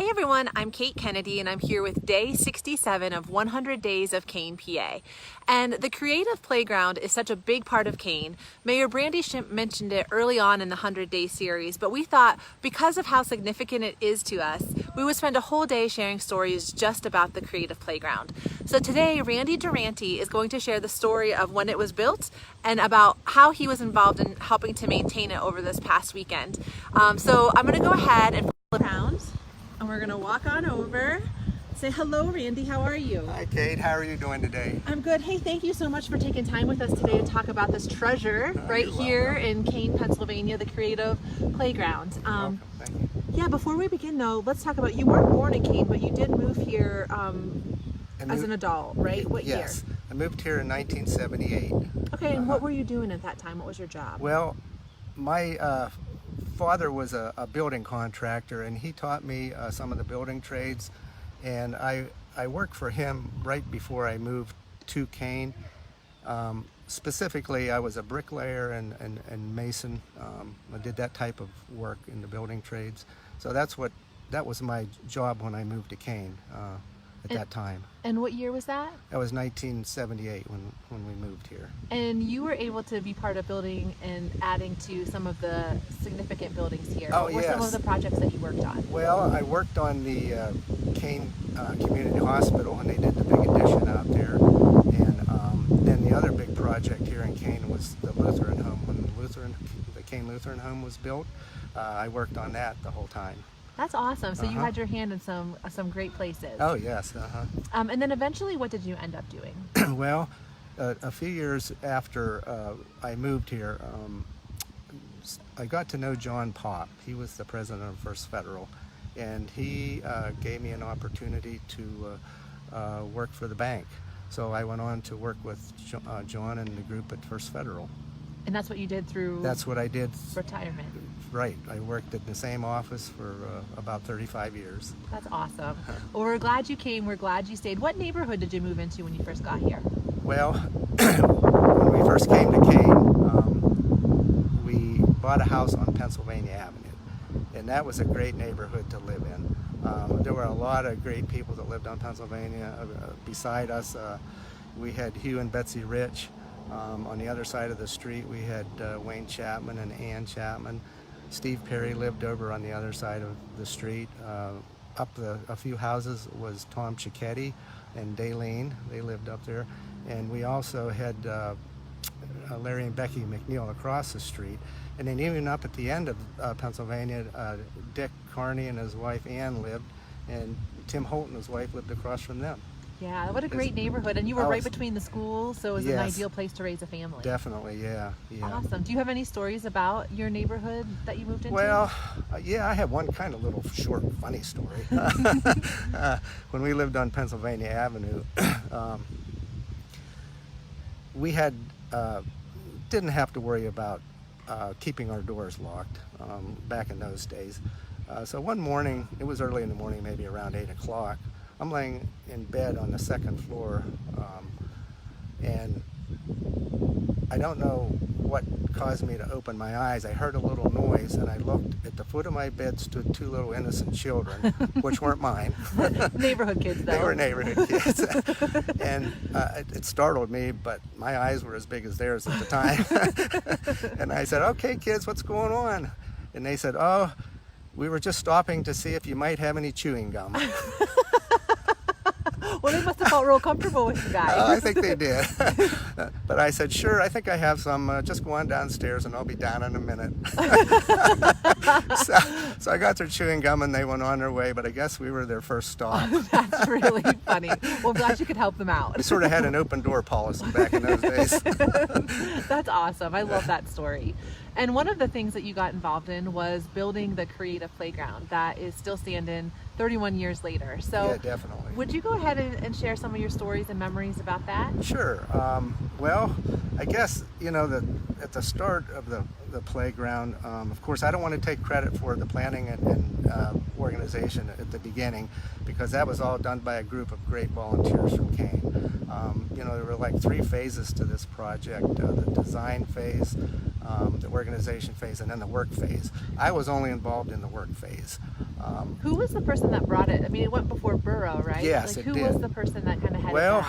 Hey everyone, I'm Kate Kennedy and I'm here with day 67 of 100 Days of Kane, PA. And the creative playground is such a big part of Kane. Mayor Brandy Schimpf mentioned it early on in the 100-day series, but we thought because of how significant it is to us, we would spend a whole day sharing stories just about the creative playground. So today, Randy Durante is going to share the story of when it was built and about how he was involved in helping to maintain it over this past weekend. So I'm gonna go ahead and flip around. And we're gonna walk on over. Say hello, Randy, how are you? Hi, Kate, how are you doing today? I'm good. Hey, thank you so much for taking time with us today to talk about this treasure right here in Kane, Pennsylvania, the Creative Playground. Welcome. Thank you. Yeah, before we begin though, let's talk about, you weren't born in Kane, but you did move here as an adult, right? What year? Yes, I moved here in 1978. Okay, and what were you doing at that time? What was your job? Well, my father was a building contractor, and he taught me some of the building trades, and I worked for him right before I moved to Kane. Specifically, I was a bricklayer and mason. I did that type of work in the building trades. So that was my job when I moved to Kane at that time. And what year was that? That was 1978 when we moved here. And you were able to be part of building and adding to some of the significant buildings here. Oh, what were some of the projects that you worked on? Well, I worked on the Kane Community Hospital when they did the big addition out there. And then the other big project here in Kane was the Lutheran home. When the Kane Lutheran home was built, I worked on that the whole time. That's awesome. So you had your hand in some great places. Oh, yes. And then eventually, what did you end up doing? Well, a few years after I moved here, I got to know John Popp. He was the president of First Federal, and he gave me an opportunity to work for the bank. So I went on to work with John and the group at First Federal. And that's what you did through That's what I did. retirement. Right. I worked at the same office for about 35 years. That's awesome. Well, we're glad you came. We're glad you stayed. What neighborhood did you move into when you first got here? Well, when we first came to Kane, we bought a house on Pennsylvania Avenue, and that was a great neighborhood to live in. There were a lot of great people that lived on Pennsylvania. Beside us, we had Hugh and Betsy Rich. On the other side of the street, we had Wayne Chapman and Ann Chapman. Steve Perry lived over on the other side of the street. Up a few houses was Tom Cicchetti and Daylene. They lived up there. And we also had Larry and Becky McNeil across the street. And then even up at the end of Pennsylvania, Dick Carney and his wife Ann lived, and Tim Holt and his wife lived across from them. Yeah, what a great neighborhood. And you were right between the schools, so it was an ideal place to raise a family. Definitely, yeah. Awesome. Do you have any stories about your neighborhood that you moved into? Well, yeah, I have one kind of little short, funny story. When we lived on Pennsylvania Avenue, we didn't have to worry about keeping our doors locked back in those days. So one morning, it was early in the morning, maybe around 8 o'clock, I'm laying in bed on the second floor, and I don't know what caused me to open my eyes. I heard a little noise, and I looked. At the foot of my bed stood two little innocent children, which weren't mine. Neighborhood kids, though. They were neighborhood kids. And it startled me, but my eyes were as big as theirs at the time. And I said, "Okay, kids, what's going on?" And they said, "Oh, we were just stopping to see if you might have any chewing gum." Well, they must have felt real comfortable with you guys. I think they did. But I said, "Sure, I think I have some. Just go on downstairs and I'll be down in a minute." So I got their chewing gum and they went on their way, but I guess we were their first stop. That's really funny. Well, I'm glad you could help them out. We sort of had an open door policy back in those days. That's awesome. I love that story. And one of the things that you got involved in was building the creative playground that is still standing 31 years later. So yeah, definitely. Would you go ahead and share some of your stories and memories about that? Sure. Well, I guess, at the start of the playground, of course, I don't want to take credit for the planning and organization at the beginning, because that was all done by a group of great volunteers from Kane. There were like 3 phases to this project: the design phase, the organization phase, and then the work phase. I was only involved in the work phase. Who was the person that brought it? I mean, it went before Borough, right? Yes, like, it who did. was the person that kind of headed Well,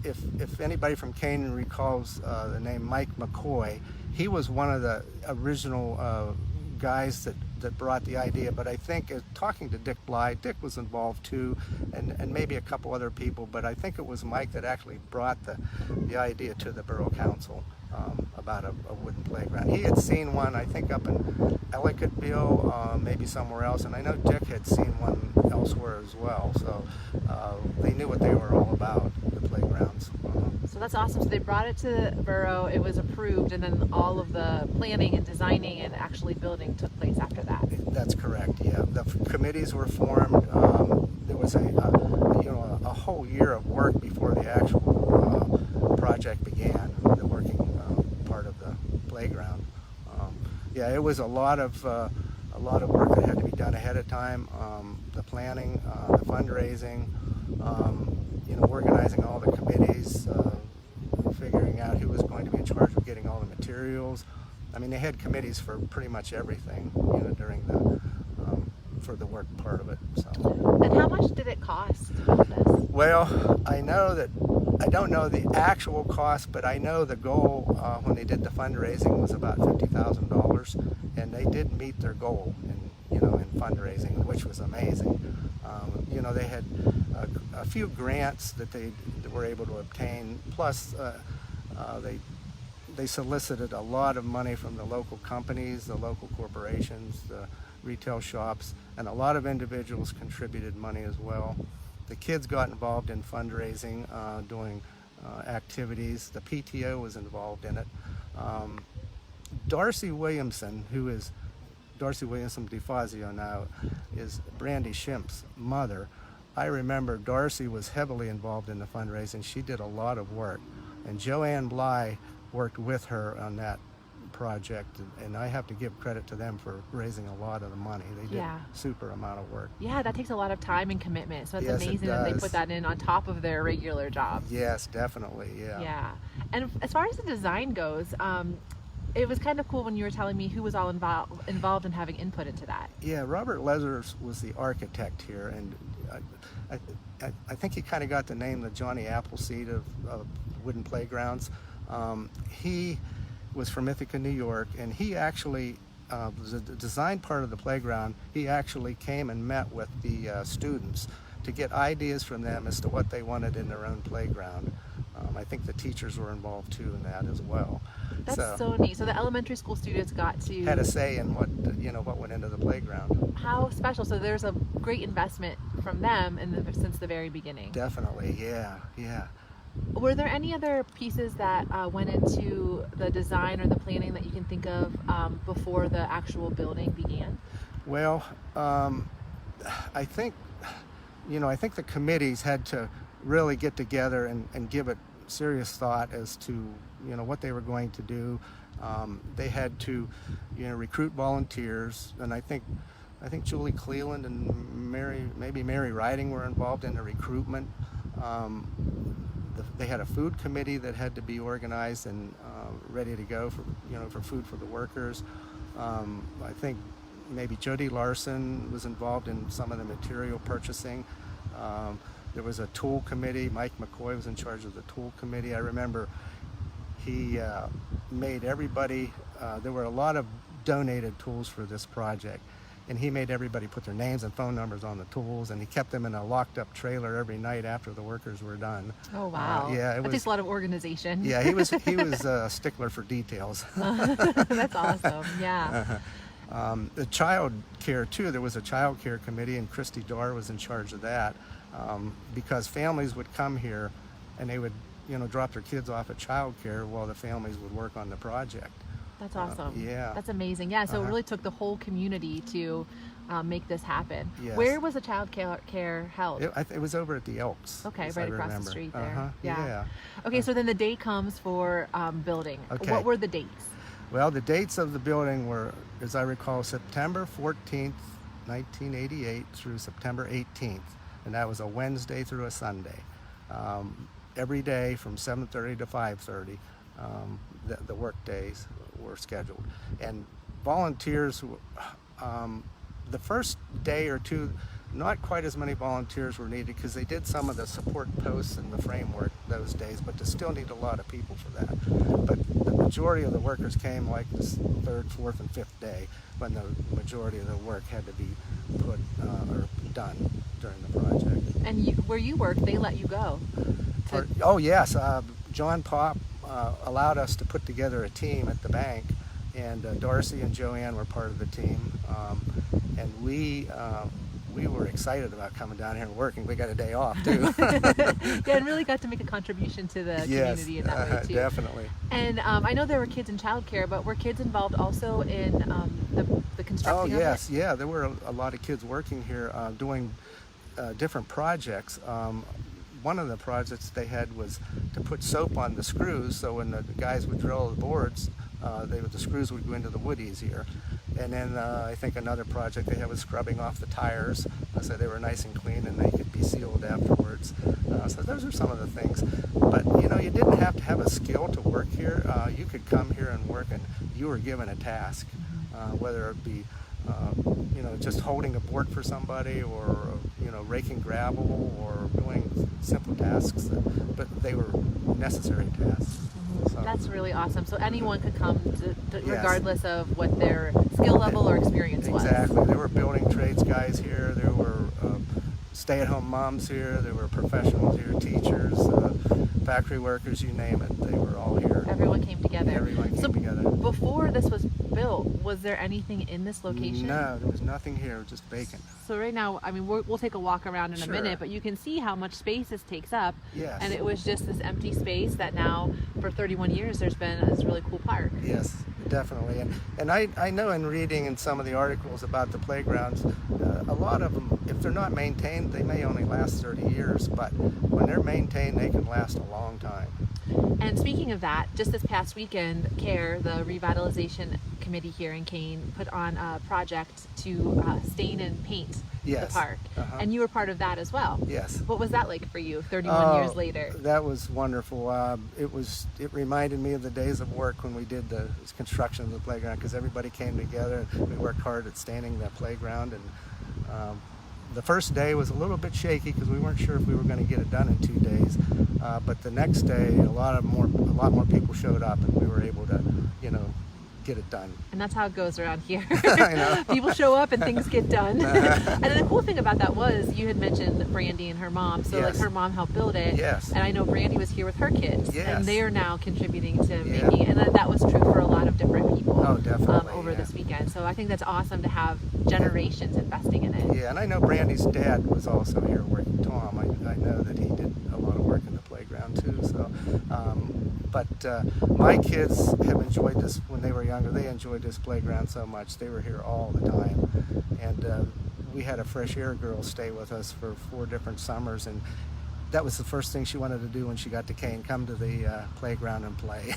that? if anybody from Canaan recalls the name Mike McCoy, he was one of the original guys that brought the idea. But I think talking to Dick Bly, Dick was involved too, and maybe a couple other people. But I think it was Mike that actually brought the idea to the Borough Council about a wooden playground. He had seen one, I think, up in Ellicottville, maybe somewhere else, and I know Dick had seen one elsewhere as well. So they knew what they were all about, the playgrounds. So that's awesome. So they brought it to Borough, it was approved, and then all of the planning and designing and actually building took place after that. That's correct. Yeah, the committees were formed. There was a whole year of work before the actual project began. The working part of the playground. Yeah, it was a lot of work that had to be done ahead of time. The planning, the fundraising, organizing all the committees, figuring out who was going to be in charge of getting all the materials. I mean, they had committees for pretty much everything, during for the work part of it. So. And how much did it cost to build this? Well, I don't know the actual cost, but I know the goal when they did the fundraising was about $50,000, and they did meet their goal in fundraising, which was amazing. They had a few grants that they were able to obtain, plus they solicited a lot of money from the local companies, the local corporations, the retail shops, and a lot of individuals contributed money as well. The kids got involved in fundraising, doing activities. The PTO was involved in it. Darcy Williamson, who is Darcy Williamson DeFazio now, is Brandy Schimp's mother. I remember Darcy was heavily involved in the fundraising. She did a lot of work, and Joanne Bly worked with her on that project, and I have to give credit to them for raising a lot of the money. They did a super amount of work. Yeah, that takes a lot of time and commitment, so it's Yes, amazing that they put that in on top of their regular job. Yes, definitely, yeah. Yeah, and as far as the design goes, it was kind of cool when you were telling me who was all involved in having input into that. Yeah, Robert Lesers was the architect here, and I think he kind of got the name the Johnny Appleseed of wooden playgrounds. He was from Ithaca, New York, and he actually, the design part of the playground, he actually came and met with the students to get ideas from them as to what they wanted in their own playground. I think the teachers were involved too in that as well. That's so neat. So the elementary school students got to had a say in what went into the playground. How special! So there's a great investment from them since the very beginning. Definitely, yeah. Were there any other pieces that went into the design or the planning that you can think of before the actual building began? Well, I think the committees had to really get together and give it serious thought as to what they were going to do. They had to recruit volunteers, and I think Julie Cleland and Mary Riding were involved in the recruitment. They had a food committee that had to be organized and ready to go for food for the workers. I think maybe Jody Larson was involved in some of the material purchasing. There was a tool committee. Mike McCoy was in charge of the tool committee. I remember he made everybody, there were a lot of donated tools for this project, and he made everybody put their names and phone numbers on the tools, and he kept them in a locked up trailer every night after the workers were done. Oh wow. That takes a lot of organization. Yeah, he was a stickler for details. That's awesome. Yeah. The child care too, there was a child care committee, and Christy Darr was in charge of that, because families would come here and they would drop their kids off at child care while the families would work on the project. That's awesome. Yeah. That's amazing. Yeah, so it really took the whole community to make this happen. Yes. Where was the child care held? It was over at the Elks. Okay, as right I across remember. the street there. Yeah. Okay, so then the date comes for building. Okay. What were the dates? Well, the dates of the building were, as I recall, September 14th, 1988 through September 18th, and that was a Wednesday through a Sunday. Every day from 7:30 to 5:30, the work days were scheduled. And volunteers, the first day or two, not quite as many volunteers were needed because they did some of the support posts and the framework those days, but they still need a lot of people for that. But the majority of the workers came like this third, fourth, and fifth day when the majority of the work had to be put or done during the project. And where you work, they let you go. Oh yes, John Pop allowed us to put together a team at the bank, and Darcy and Joanne were part of the team, and we were excited about coming down here and working. We got a day off too. Yeah, and really got to make a contribution to the community in that way too. Definitely. And I know there were kids in childcare, but were kids involved also in the construction? Oh yes, yeah. There were a lot of kids working here doing different projects. One of the projects they had was to put soap on the screws, so when the guys would drill the boards, the screws would go into the wood easier. And then I think another project they had was scrubbing off the tires, so they were nice and clean and they could be sealed afterwards. So those are some of the things. But you know, you didn't have to have a skill to work here. You could come here and work, and you were given a task, whether it be you know, just holding a board for somebody, or you know, raking gravel, or doing simple tasks, but they were necessary tasks. So, that's really awesome. So anyone could come, yes, regardless of what their skill level or experience was. Exactly. There were building trades guys here. There were stay-at-home moms here. There were professionals here, teachers, factory workers, you name it. They were all here. Everyone came together. Everyone came together. Before this was built, was there anything in this location? No, there was nothing here, just vacant. So right now, I mean, we'll take a walk around in Sure. a minute, but you can see how much space this takes up. Yes. And it was just this empty space that now, for 31 years, there's been this really cool park. Yes, definitely. And I know in reading in some of the articles about the playgrounds, a lot of them, if they're not maintained, they may only last 30 years, but when they're maintained, they can last a long time. And speaking of that, just this past weekend, CARE, the Revitalization Committee here in Kane, put on a project to stain and paint Yes. the park. Uh-huh. And you were part of that as well. Yes. What was that like for you 31 years later? That was wonderful. It reminded me of the days of work when we did the construction of the playground, because everybody came together and we worked hard at staining the playground. And the first day was a little bit shaky because we weren't sure if we were going to get it done in 2 days. But the next day, a lot more people showed up, and we were able to, you know, get it done. And that's how it goes around here. I know. People show up and things get done. And then the cool thing about that was you had mentioned Brandy and her mom. So like Yes. her mom helped build it. Yes. And I know Brandy was here with her kids. Yes. And they are now contributing to Yeah. making it. And that was true for a lot of different people Oh, definitely, over yeah. this weekend. So I think that's awesome to have generations investing in it. Yeah, and I know Brandy's dad was also here working, Tom. I know that he did a lot of work in the playground too. So, but my kids have enjoyed this when they were younger. They enjoyed this playground so much. They were here all the time, and we had a fresh air girl stay with us for 4 different summers, and that was the first thing she wanted to do when she got to Kane, come to the playground and play.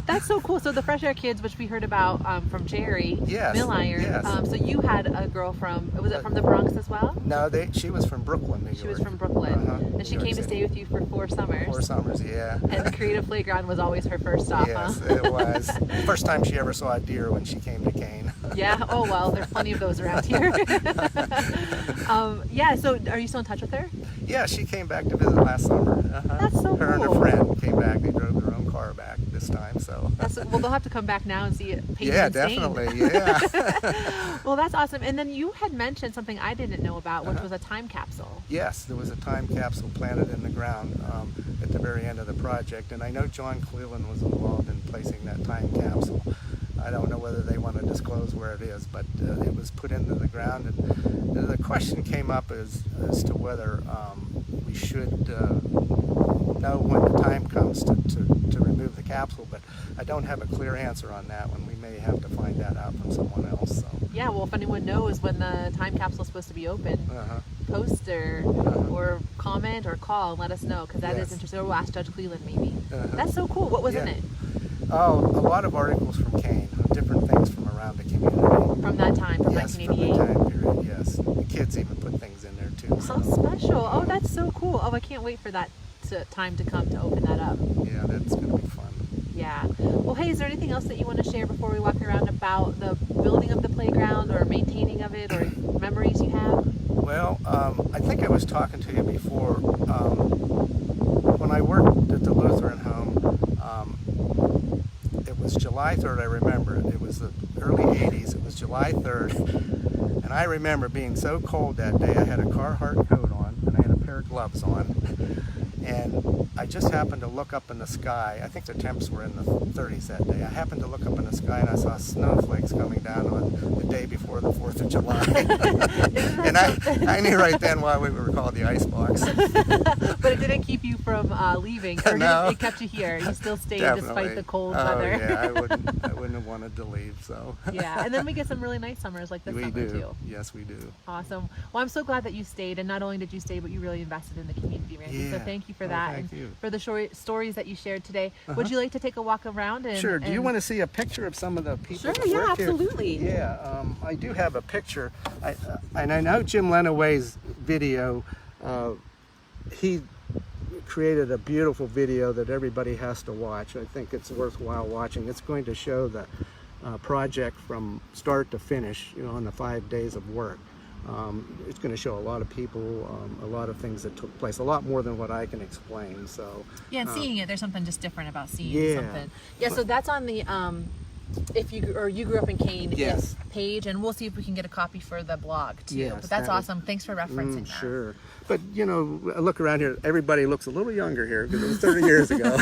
That's so cool. So the Fresh Air Kids, which we heard about from Jerry Yes, Milliron. yes. So you had a girl was it from the Bronx as well? No, she was from Brooklyn, New York. She was from Brooklyn. Uh-huh, And she New York came to City. stay with you for 4 summers. 4 summers, yeah. And the Creative Playground was always her first stop, Yes, huh? it was. First time she ever saw a deer when she came to Kane. Yeah. Oh, well, there's plenty of those around here. Yeah, so are you still in touch with her? Yeah, she came back to visit last summer. Uh-huh. That's so Her and cool. her friend came back. They drove their own car back this time, so. Well, they'll have to come back now and see it painted Yeah, and stained. definitely, yeah. Well, that's awesome. And then you had mentioned something I didn't know about, which was a time capsule. Yes, there was a time capsule planted in the ground at the very end of the project, and I know John Cleland was involved in placing that time capsule. I don't know whether they want to disclose where it is, but it was put into the ground, and the question came up as to whether we should know when the time comes to remove the capsule, but I don't have a clear answer on that one. We may have to find that out from someone else. So. Yeah, well, if anyone knows when the time capsule is supposed to be open, Uh-huh. post or comment or call and let us know, because that Yes. is interesting. Or we'll ask Judge Cleland maybe. Uh-huh. That's so cool. What was in Yeah. it Oh, a lot of articles from Kane, different things from around the community. from that time, from Yes, from 1988? the time period, yes. The kids even put things in there too. How So, special. Oh, that's so cool. Oh, I can't wait for that time to come to open that up. yeah, that's going to be fun. Yeah. Well, hey, is there anything else that you want to share before we walk around about the building of the playground or maintaining of it, or memories you have? Well, I think I was talking to you before. When I worked at the Lutheran home, it was July 3rd, I remember it. It was the early 80s. It was July 3rd. And I remember being so cold that day. I had a Carhartt coat on and I had a pair of gloves on. And I just happened to look up in the sky. I think the temps were in the 30s that day. I happened to look up in the sky and I saw snowflakes coming down on the day before the 4th of July. And I knew right then why we were called the Icebox. But it didn't keep you from leaving, or No. it kept you here. You still stayed Definitely. despite the cold Oh, weather. yeah, I wouldn't have wanted to leave, so. Yeah, and then we get some really nice summers like this We summer do. too. Yes, we do. Awesome. Well, I'm so glad that you stayed, and not only did you stay, but you really invested in the community, Randy. So Yeah. thank you for Oh, that, thank and you. for the stories that you shared today. Would you like to take a walk around? And, Sure. Do you and- want to see a picture of some of the people Sure, that yeah, work here? absolutely. Yeah, I do have a picture. And I know Jim Lenaway's video, he created a beautiful video that everybody has to watch. I think it's worthwhile watching. It's going to show the project from start to finish, in the 5 days of work. It's going to show a lot of people, a lot of things that took place, a lot more than what I can explain. So Yeah, and seeing it, there's something just different about seeing Yeah. something. Yeah, so that's on the if you grew up in Kane Yes. page, and we'll see if we can get a copy for the blog too. Yes, But that's that would- awesome. Thanks for referencing that. Sure. But, I look around here, everybody looks a little younger here because it was 30 years ago.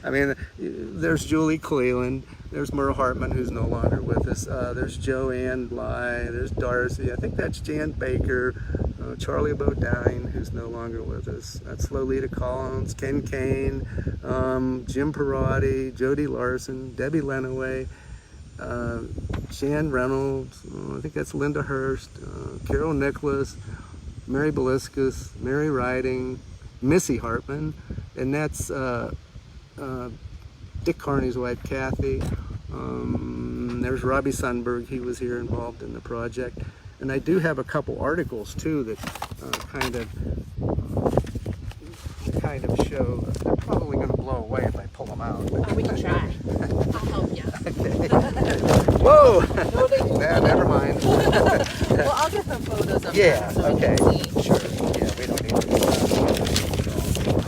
I mean, there's Julie Cleland, there's Merle Hartman, who's no longer with us, there's Joanne Bly, there's Darcy, I think that's Jan Baker, Charlie Bodine, who's no longer with us, that's Lolita Collins, Ken Kane, Jim Perotti, Jody Larson, Debbie Lenaway, Shan Reynolds, I think that's Linda Hurst, Carol Nicholas, Mary Beliscus, Mary Riding, Missy Hartman, and that's Dick Carney's wife, Kathy. There's Robbie Sundberg, he was here involved in the project. And I do have a couple articles too that kind of show, they're probably going to blow away if I pull them out. Oh, we can try. I'll help you. Whoa! No, they do. Nah, never mind. Well, I'll get some photos of Yeah, them so we okay. can see. Sure. Yeah, we don't need to.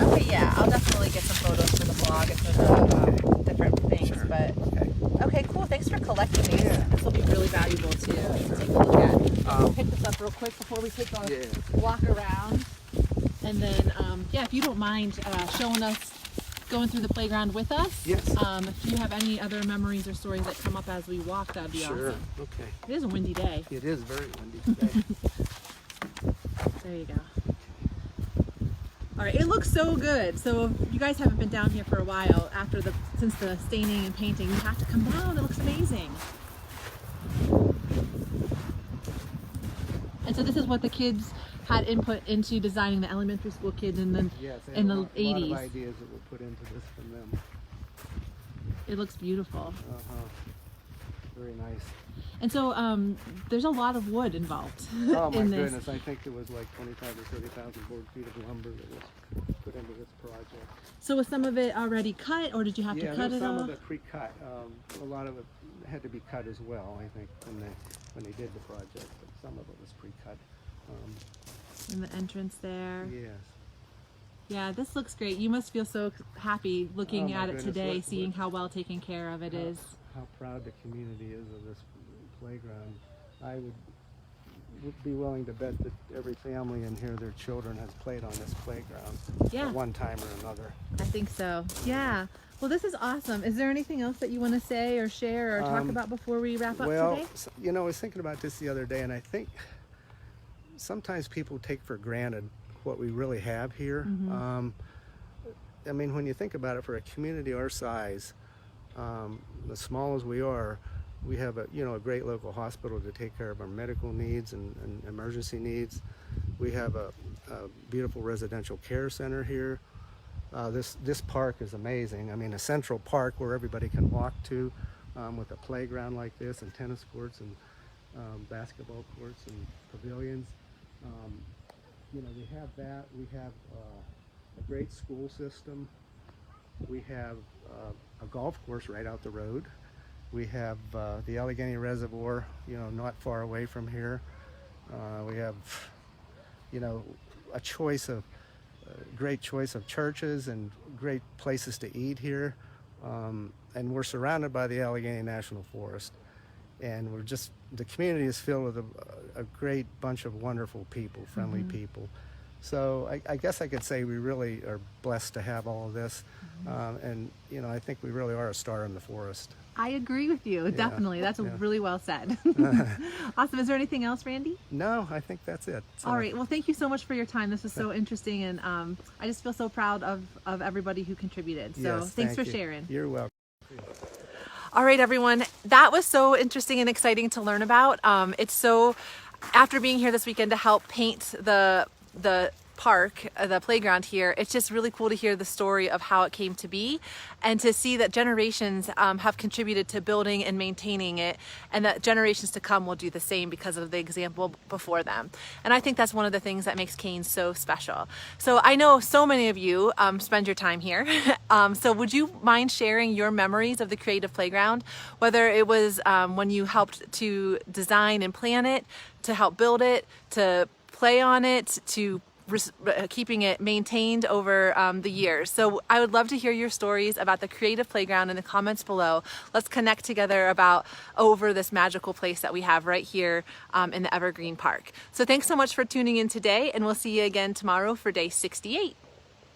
Okay, yeah, I'll definitely get some photos for the blog and for the different things. Sure. But Okay. okay, cool. Thanks for collecting these. Yeah. This will be really valuable to take a look at. I'll pick this up real quick before we take our Yeah. walk around. And then, yeah, if you don't mind showing us going through the playground with us. Yes. If you have any other memories or stories that come up as we walk, that'd be Sure. awesome. Okay. It is a windy day. It is very windy today. There you go. All right, it looks so good. So if you guys haven't been down here for a while, since the staining and painting, you have to come down. It looks amazing. And so this is what the kids had input into designing, the elementary school kids in the Yes, in the a lot of 80s. ideas that were put into this from them. It looks beautiful. Very nice. And so there's a lot of wood involved Oh my in this. goodness! I think there was like 25 or 30,000 board feet of lumber that was put into this project. So was some of it already cut, or did you have to cut there's it some off? of it pre-cut. A lot of it had to be cut as well. I think when they did the project, but some of it was pre-cut. In the entrance there. Yes. Yeah, this looks great. You must feel so happy looking Oh my at it goodness, today, look- seeing look. how well taken care of it is. How proud the community is of this playground. I would be willing to bet that every family in here, their children has played on this playground Yeah. at one time or another. I think so. Yeah. Well, this is awesome. Is there anything else that you want to say or share or talk about before we wrap up Well, today? I was thinking about this the other day, and I think sometimes people take for granted what we really have here. Mm-hmm. I mean, when you think about it, for a community our size, as small as we are, we have a great local hospital to take care of our medical needs and emergency needs. We have a beautiful residential care center here. This park is amazing. I mean, a central park where everybody can walk to, with a playground like this and tennis courts and basketball courts and pavilions. We have that. We have a great school system. We have a golf course right out the road. We have the Allegheny Reservoir, not far away from here. We have, a great choice of churches and great places to eat here. And we're surrounded by the Allegheny National Forest. And the community is filled with a great bunch of wonderful people, friendly people. So I guess I could say we really are blessed to have all of this. And, I think we really are a star in the forest. I agree with you, definitely. That's really well said. Awesome. Is there anything else, Randy? No, I think that's it. So, all right. Well, thank you so much for your time. This was so interesting, and I just feel so proud of everybody who contributed. So yes, thanks for you. sharing. You're welcome. All right, everyone. That was so interesting and exciting to learn about. It's so, after being here this weekend to help paint the park, the playground here, it's just really cool to hear the story of how it came to be and to see that generations have contributed to building and maintaining it, and that generations to come will do the same because of the example before them. And I think that's one of the things that makes Kane so special. So I know so many of you spend your time here. So would you mind sharing your memories of the Creative Playground, whether it was when you helped to design and plan it, to help build it, to play on it, to keeping it maintained over the years. So I would love to hear your stories about the Creative Playground in the comments below. Let's connect together over this magical place that we have right here in the Evergreen Park. So thanks so much for tuning in today, and we'll see you again tomorrow for day 68.